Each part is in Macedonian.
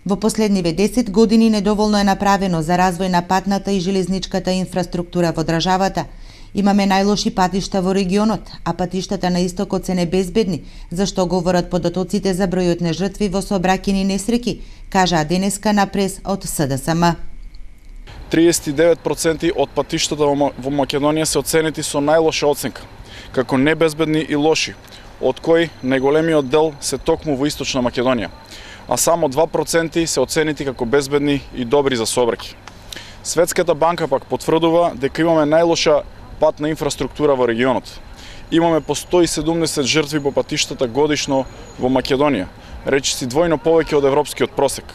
Во последниве 10 години недоволно е направено за развој на патната и железничката инфраструктура во државата. Имаме најлоши патишта во регионот, а патиштата на истокот се небезбедни, зашто говорат податоците за бројот на жртви во сообраќајни несреќи, кажаа денеска на прес од СДСМ. 39% од патиштата во Македонија се оценети со најлоша оценка, како небезбедни и лоши, од кои најголемиот дел се токму во Источна Македонија, а само 2% се оценети како безбедни и добри за сообраќај. Светската банка пак потврдува дека имаме најлоша патна инфраструктура во регионот. Имаме по 170 жртви по патиштата годишно во Македонија, речиси двојно повеќе од европскиот просек.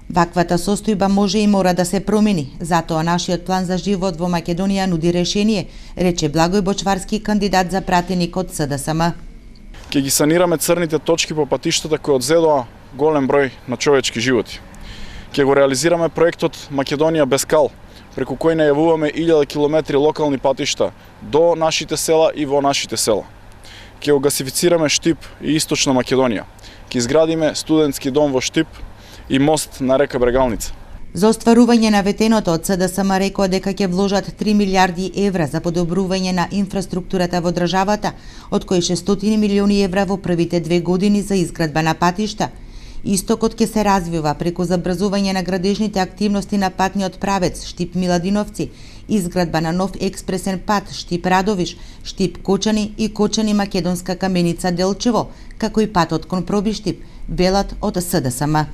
Ваквата состојба може и мора да се промени, затоа нашиот план за живот во Македонија нуди решение, рече Благој Бочварски, кандидат за пратеник од СДСМ. Ќе ги санираме црните точки по патиштата кои одзедоа голем број на човечки животи. Ќе го реализираме проектот Македонија без кал, преку кој најавуваме 1000 километри локални патишта до нашите села и во нашите села. Ќе го гасифицираме Штип и Источна Македонија. Ќе изградиме студентски дом во Штип и мост на река Брегалница. За остварување на ветеното од СДСМ рекоа дека ќе вложат 3 милиарди евра за подобрување на инфраструктурата во државата, од кои 600 милиони евра во првите 2 години за изградба на патишта. Истокот ќе се развива преку забрзување на градежните активности на патниот правец Штип-Миладиновци, изградба на нов експресен пат Штип-Радовиш, Штип-Кочани и Кочани-Македонска каменица Делчево, како и патот кон Пробиштип, велат од СДСМ.